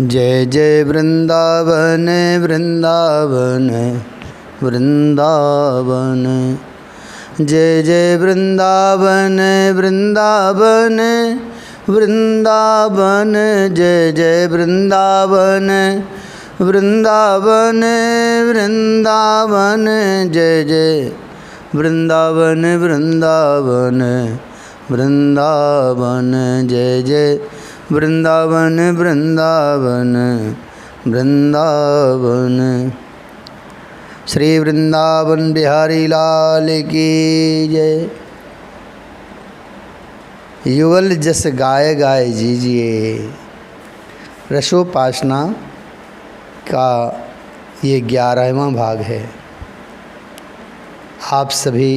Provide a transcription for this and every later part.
जय जय वृंदावन वृंदावन वृंदावन। जय जय वृंदावन वृंदावन वृंदावन। जय जय वृंदावन वृंदावन वृंदावन। जय जय वृंदावन वृंदावन वृंदावन। जय जय वृंदावन वृंदावन वृंदावन। श्री वृंदावन बिहारी लाल की जय। युगल जस गाय गाय जीजिए। रसोपासना का ये 11वां भाग है। आप सभी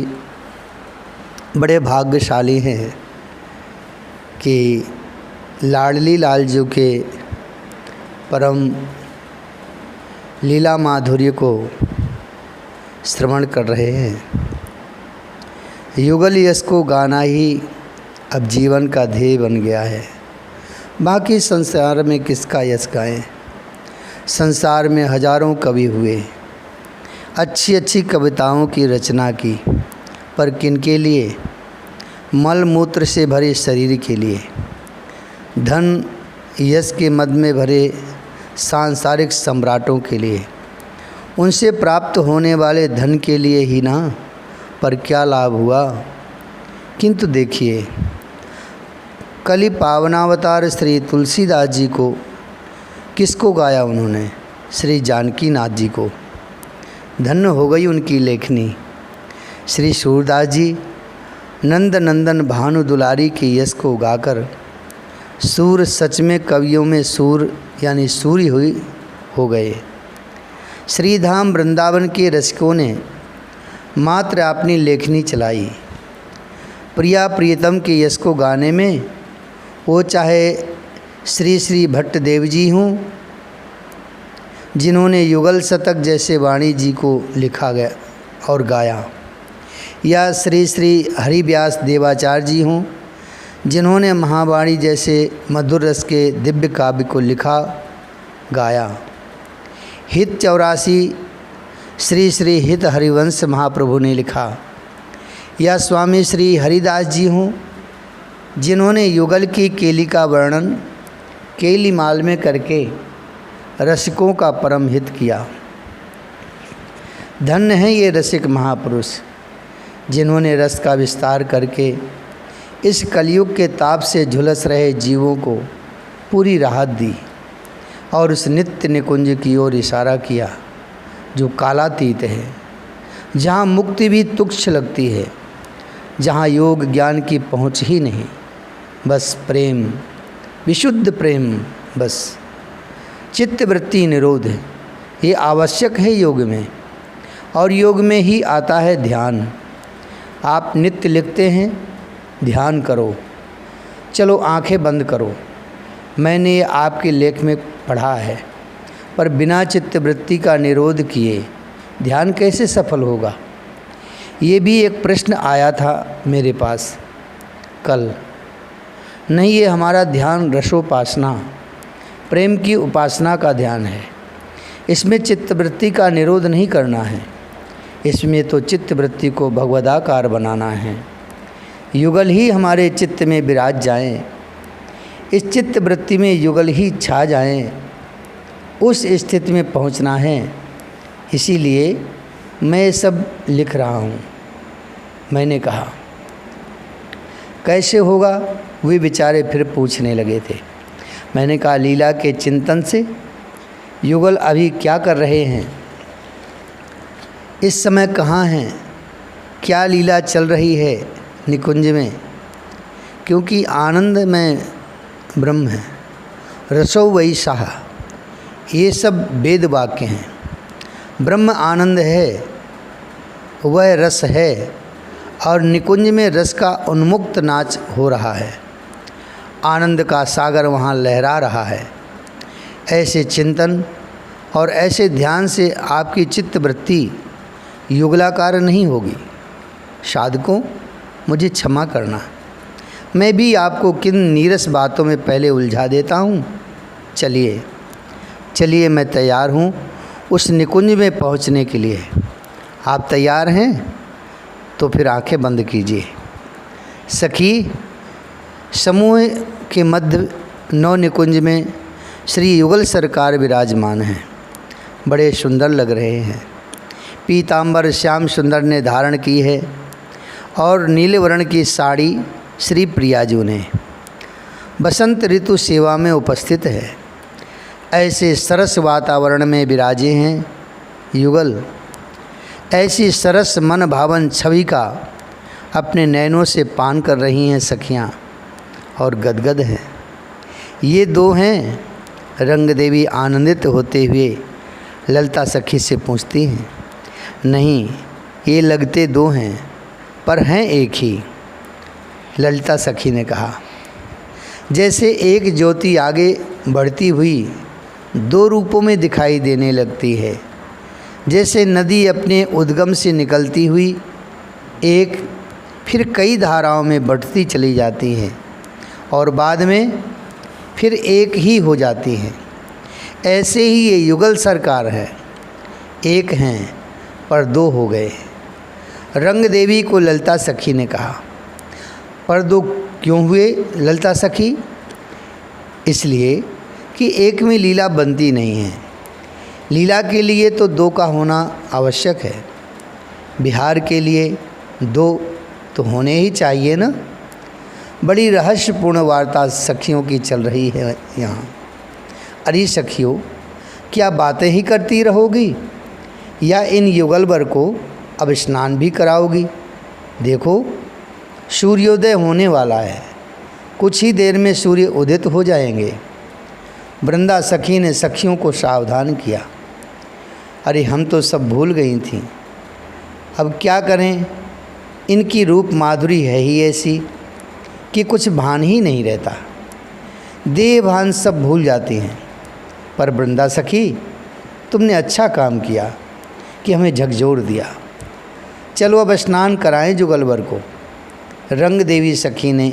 बड़े भाग्यशाली हैं कि लाडली लालजू के परम लीला माधुर्य को श्रवण कर रहे हैं। युगल यश को गाना ही अब जीवन का ध्येय बन गया है। बाकी संसार में किसका यश गाएं। संसार में हजारों कवि हुए, अच्छी अच्छी कविताओं की रचना की, पर किनके लिए? मल मूत्र से भरे शरीर के लिए, धन यश के मद में भरे सांसारिक सम्राटों के लिए, उनसे प्राप्त होने वाले धन के लिए ही ना। पर क्या लाभ हुआ? किंतु देखिए, कली पावनावतार श्री तुलसीदास जी को किसको गाया उन्होंने? श्री जानकी नाथ जी को। धन्य हो गई उनकी लेखनी। श्री सूरदास जी नंद नंदन भानु दुलारी के यश को गाकर सूर सच में कवियों में सूर यानी सूरी हुई हो गए। श्रीधाम वृंदावन के रसिकों ने मात्र अपनी लेखनी चलाई। प्रिया प्रियतम के यश को गाने में वो चाहे श्री श्री भट्ट देव जी हों, जिन्होंने युगल शतक जैसे वाणी जी को लिखा गया और गाया, या श्री श्री हरिव्यास देवाचार्य जी हों, जिन्होंने महावाणी जैसे मधुर रस के दिव्य काव्य को लिखा गाया। हित 84 श्री श्री हित हरिवंश महाप्रभु ने लिखा, या स्वामी श्री हरिदास जी हों, जिन्होंने युगल की केली का वर्णन केली माल में करके रसिकों का परम हित किया। धन्य है ये रसिक महापुरुष, जिन्होंने रस का विस्तार करके इस कलयुग के ताप से झुलस रहे जीवों को पूरी राहत दी और उस नित्य निकुंज की ओर इशारा किया जो कालातीत है, जहाँ मुक्ति भी तुच्छ लगती है, जहाँ योग ज्ञान की पहुँच ही नहीं, बस प्रेम, विशुद्ध प्रेम, बस चित्तवृत्ति निरोध। ये आवश्यक है योग में, और योग में ही आता है ध्यान। आप नित्य लिखते हैं ध्यान करो, चलो आंखें बंद करो। मैंने ये आपके लेख में पढ़ा है, पर बिना चित्तवृत्ति का निरोध किए ध्यान कैसे सफल होगा? ये भी एक प्रश्न आया था मेरे पास कल। नहीं, ये हमारा ध्यान रसोपासना, प्रेम की उपासना का ध्यान है। इसमें चित्तवृत्ति का निरोध नहीं करना है, इसमें तो चित्तवृत्ति को भगवदाकार बनाना है। युगल ही हमारे चित्त में विराज जाएं, इस चित्तवृत्ति में युगल ही छा जाएं, उस स्थिति में पहुंचना है। इसीलिए मैं सब लिख रहा हूं। मैंने कहा कैसे होगा? वे बेचारे फिर पूछने लगे थे। मैंने कहा लीला के चिंतन से। युगल अभी क्या कर रहे हैं? इस समय कहाँ हैं? क्या लीला चल रही है निकुंज में? क्योंकि आनंद में ब्रह्म है, रसो वही साह, ये सब वेद वाक्य हैं। ब्रह्म आनंद है, वह रस है, और निकुंज में रस का उन्मुक्त नाच हो रहा है। आनंद का सागर वहाँ लहरा रहा है। ऐसे चिंतन और ऐसे ध्यान से आपकी चित्तवृत्ति युगलाकार नहीं होगी। साधकों, मुझे क्षमा करना, मैं भी आपको किन नीरस बातों में पहले उलझा देता हूँ। चलिए चलिए मैं तैयार हूँ उस निकुंज में पहुँचने के लिए। आप तैयार हैं तो फिर आंखें बंद कीजिए। सखी, समूह के मध्य नौ निकुंज में श्री युगल सरकार विराजमान हैं। बड़े सुंदर लग रहे हैं। पीतांबर श्याम सुंदर ने धारण की है और नीले वर्ण की साड़ी श्री प्रियाजू ने। बसंत ऋतु सेवा में उपस्थित है। ऐसे सरस वातावरण में विराजे हैं युगल। ऐसी सरस मन भावन छवि का अपने नैनों से पान कर रही हैं सखियां और गदगद हैं। ये दो हैं। रंग देवी आनंदित होते हुए ललिता सखी से पूछती हैं, नहीं, ये लगते दो हैं पर हैं एक ही। ललिता सखी ने कहा, जैसे एक ज्योति आगे बढ़ती हुई दो रूपों में दिखाई देने लगती है। जैसे नदी अपने उद्गम से निकलती हुई एक फिर कई धाराओं में बढ़ती चली जाती है और बाद में फिर एक ही हो जाती है, ऐसे ही ये युगल सरकार है। एक हैं पर दो हो गए। रंग देवी को ललिता सखी ने कहा, पर दो क्यों हुए ललिता सखी? इसलिए कि एक में लीला बनती नहीं है। लीला के लिए तो दो का होना आवश्यक है। बिहार के लिए दो तो होने ही चाहिए ना। बड़ी रहस्यपूर्ण वार्ता सखियों की चल रही है यहाँ। अरे सखियों, क्या बातें ही करती रहोगी या इन युगलवर को अब स्नान भी कराओगी? देखो, सूर्योदय होने वाला है। कुछ ही देर में सूर्य उदित हो जाएंगे। वृंदा सखी ने सखियों को सावधान किया। अरे हम तो सब भूल गई थीं। अब क्या करें, इनकी रूप माधुरी है ही ऐसी कि कुछ भान ही नहीं रहता। देह भान सब भूल जाती हैं। पर वृंदा सखी, तुमने अच्छा काम किया कि हमें झकझोर दिया। चलो अब स्नान कराएं जुगलवर को। रंग देवी सखी ने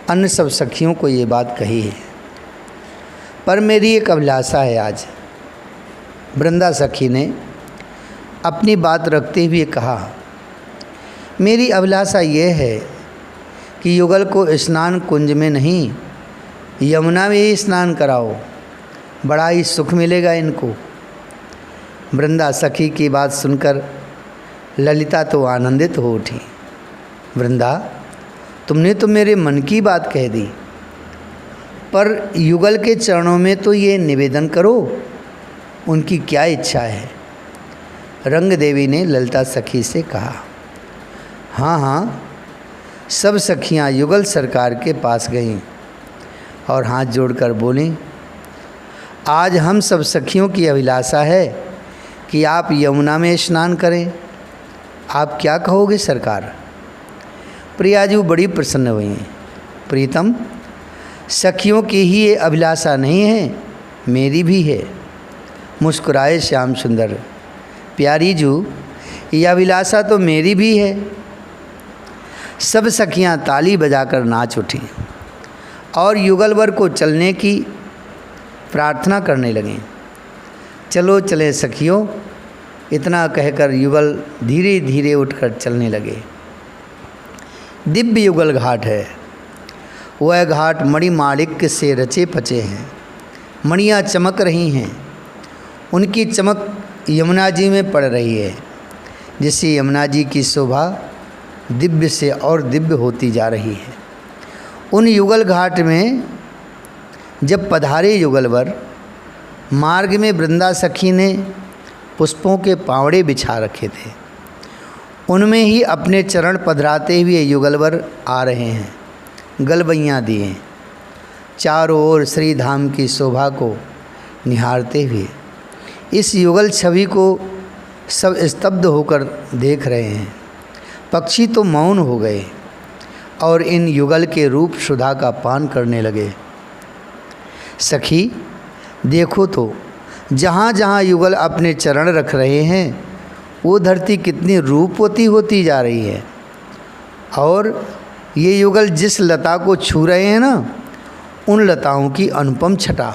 अन्य सब सखियों को ये बात कही है। पर मेरी एक अभिलाषा है आज। वृंदा सखी ने अपनी बात रखते हुए कहा, मेरी अभिलाषा ये है कि युगल को स्नान कुंज में नहीं, यमुना में ही स्नान कराओ। बड़ा ही सुख मिलेगा इनको। वृंदा सखी की बात सुनकर ललिता तो आनंदित हो उठी। वृंदा, तुमने तो मेरे मन की बात कह दी, पर युगल के चरणों में तो ये निवेदन करो, उनकी क्या इच्छा है? रंग देवी ने ललिता सखी से कहा। हाँ हाँ, सब सखियां युगल सरकार के पास गईं और हाथ जोड़कर बोलीं, आज हम सब सखियों की अभिलाषा है कि आप यमुना में स्नान करें। आप क्या कहोगे सरकार? प्रियाजू बड़ी प्रसन्न हुई। प्रीतम, सखियों की ही ये अभिलाषा नहीं है, मेरी भी है। मुस्कुराए श्याम सुंदर। प्यारी जू, यह अभिलाषा तो मेरी भी है। सब सखियां ताली बजाकर नाच उठीं और युगलवर को चलने की प्रार्थना करने लगीं। चलो चले सखियों, इतना कहकर युगल धीरे धीरे उठकर चलने लगे। दिव्य युगल घाट है। वह घाट मणिमाणिक्य से रचे पचे हैं। मणियाँ चमक रही हैं। उनकी चमक यमुना जी में पड़ रही है, जिससे यमुना जी की शोभा दिव्य से और दिव्य होती जा रही है। उन युगल घाट में जब पधारे युगलवर, मार्ग में वृंदा सखी ने पुष्पों के पावड़े बिछा रखे थे। उनमें ही अपने चरण पधराते हुए युगलवर आ रहे हैं, गलबैयाँ दिए, चारों ओर श्री धाम की शोभा को निहारते हुए। इस युगल छवि को सब स्तब्ध होकर देख रहे हैं। पक्षी तो मौन हो गए और इन युगल के रूप सुधा का पान करने लगे। सखी, देखो तो, जहाँ जहाँ युगल अपने चरण रख रहे हैं, वो धरती कितनी रूपवती होती जा रही है। और ये युगल जिस लता को छू रहे हैं ना, उन लताओं की अनुपम छटा।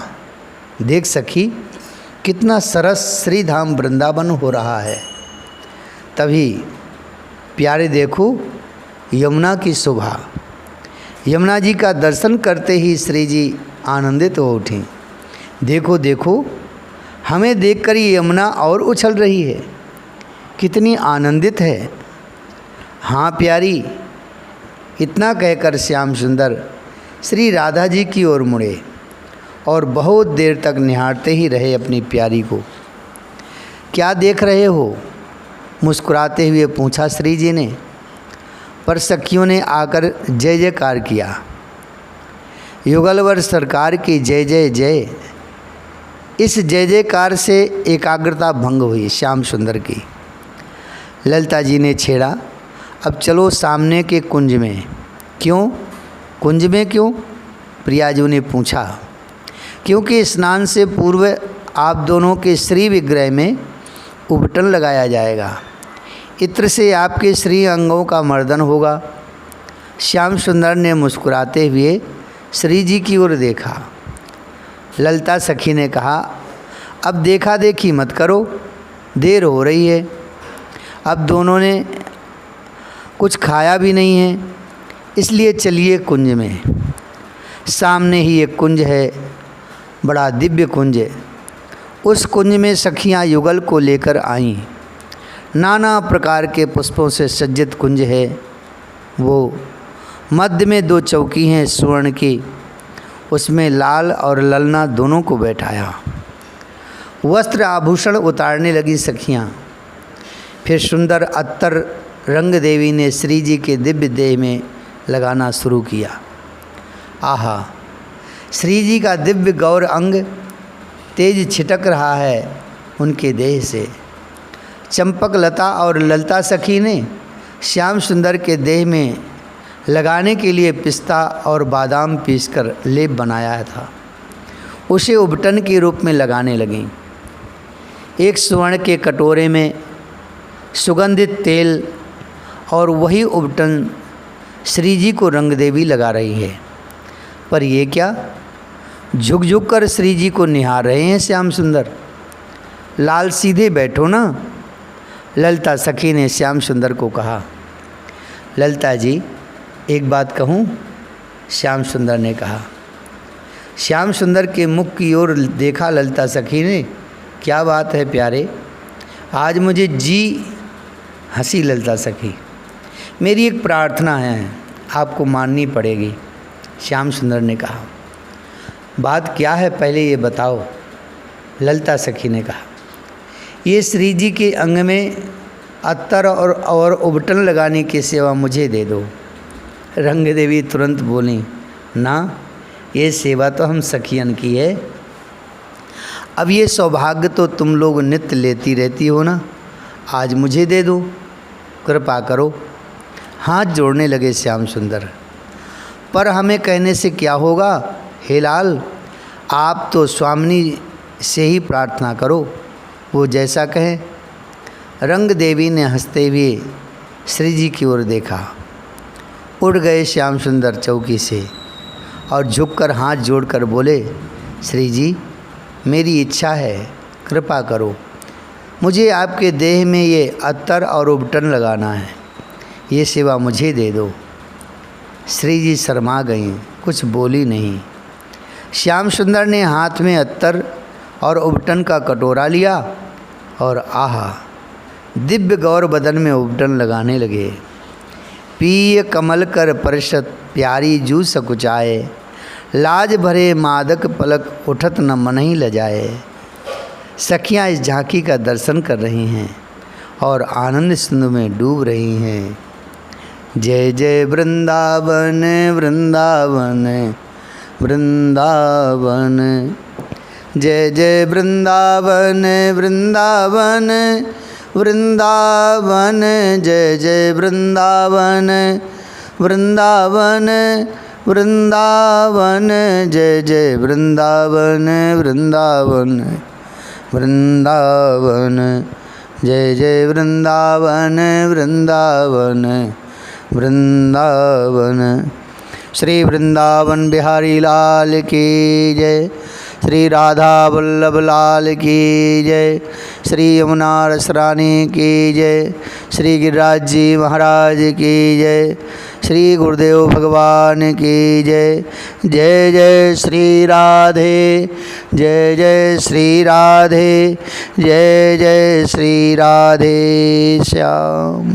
देख सखी, कितना सरस श्री धाम वृंदावन हो रहा है। तभी प्यारे देखो यमुना की शोभा। यमुना जी का दर्शन करते ही श्री जी आनंदित हो उठे। देखो देखो, हमें देखकर ये यमुना और उछल रही है, कितनी आनंदित है। हाँ प्यारी, इतना कहकर श्याम सुंदर श्री राधा जी की ओर मुड़े और बहुत देर तक निहारते ही रहे अपनी प्यारी को। क्या देख रहे हो? मुस्कुराते हुए पूछा श्री जी ने। पर सखियों ने आकर जय जयकार किया। युगलवर सरकार की जय जय जय। इस जय जयकार से एकाग्रता भंग हुई श्याम सुंदर की। ललिता जी ने छेड़ा, अब चलो सामने के कुंज में। क्यों? कुंज में क्यों? प्रियाजू ने पूछा। क्योंकि स्नान से पूर्व आप दोनों के श्री विग्रह में उबटन लगाया जाएगा। इत्र से आपके श्री अंगों का मर्दन होगा। श्याम सुंदर ने मुस्कुराते हुए श्री जी की ओर देखा। ललिता सखी ने कहा, अब देखा देखी मत करो, देर हो रही है। अब दोनों ने कुछ खाया भी नहीं है, इसलिए चलिए कुंज में। सामने ही एक कुंज है, बड़ा दिव्य कुंज है। उस कुंज में सखियां युगल को लेकर आईं। नाना प्रकार के पुष्पों से सज्जित कुंज है वो। मध्य में 2 चौकी हैं स्वर्ण की, उसमें लाल और ललना दोनों को बैठाया। वस्त्र आभूषण उतारने लगी सखियां। फिर सुंदर अत्तर रंग देवी ने श्री जी के दिव्य देह में लगाना शुरू किया। आहा, श्री जी का दिव्य गौर अंग तेज छिटक रहा है उनके देह से। चंपक लता और ललिता सखी ने श्याम सुंदर के देह में लगाने के लिए पिस्ता और बादाम पीसकर लेप बनाया था। उसे उबटन के रूप में लगाने लगीं। एक स्वर्ण के कटोरे में सुगंधित तेल और वही उबटन श्री जी को रंग देवी लगा रही है। पर ये क्या? झुक झुक कर श्री जी को निहार रहे हैं श्याम सुंदर। लाल सीधे बैठो ना, ललिता सखी ने श्याम सुंदर को कहा। ललिता जी, एक बात कहूँ? श्याम सुंदर ने कहा। श्याम सुंदर के मुख की ओर देखा ललिता सखी ने। क्या बात है प्यारे, आज मुझे जी हंसी ललिता सखी। मेरी एक प्रार्थना है, आपको माननी पड़ेगी। श्याम सुंदर ने कहा। बात क्या है पहले ये बताओ, ललिता सखी ने कहा। ये श्री जी के अंग में अत्तर और उबटन लगाने की सेवा मुझे दे दो। रंग देवी तुरंत बोली, ना, ये सेवा तो हम सखियन की है। अब ये सौभाग्य तो तुम लोग नित्य लेती रहती हो ना, आज मुझे दे दो, कृपा करो। हाथ जोड़ने लगे श्याम सुंदर। पर हमें कहने से क्या होगा हे लाल, आप तो स्वामिनी से ही प्रार्थना करो, वो जैसा कहें। रंग देवी ने हंसते हुए श्री जी की ओर देखा। उड़ गए श्याम सुंदर चौकी से और झुककर हाथ जोड़कर बोले, श्री जी, मेरी इच्छा है, कृपा करो, मुझे आपके देह में ये अत्तर और उबटन लगाना है, ये सेवा मुझे दे दो। श्री जी शर्मा गईं, कुछ बोली नहीं। श्याम सुंदर ने हाथ में अत्तर और उबटन का कटोरा लिया और आहा, दिव्य गौर बदन में उबटन लगाने लगे। पिय कमल कर परशत प्यारी जू सकुचाए, लाज भरे मादक पलक उठत न मन ही लजाए। सखियाँ इस झांकी का दर्शन कर रही हैं और आनंद सिंधु में डूब रही हैं। जय जय वृंदावन वृंदावन वृंदावन, जय जय वृंदावन वृंदावन वृंदावन, जय जय वृंदावन वृंदावन वृंदावन, जय जय वृंदावन वृंदावन वृंदावन, जय जय वृंदावन वृंदावन वृंदावन। श्री वृंदावन बिहारी लाल की जय। श्री राधा वल्लभ लाल की जय। श्री यमुना रस रानी की जय। श्री गिरिराज जी महाराज की जय। श्री गुरुदेव भगवान की जय। जय जय श्री राधे, जय जय श्री राधे, जय जय श्री राधे श्याम।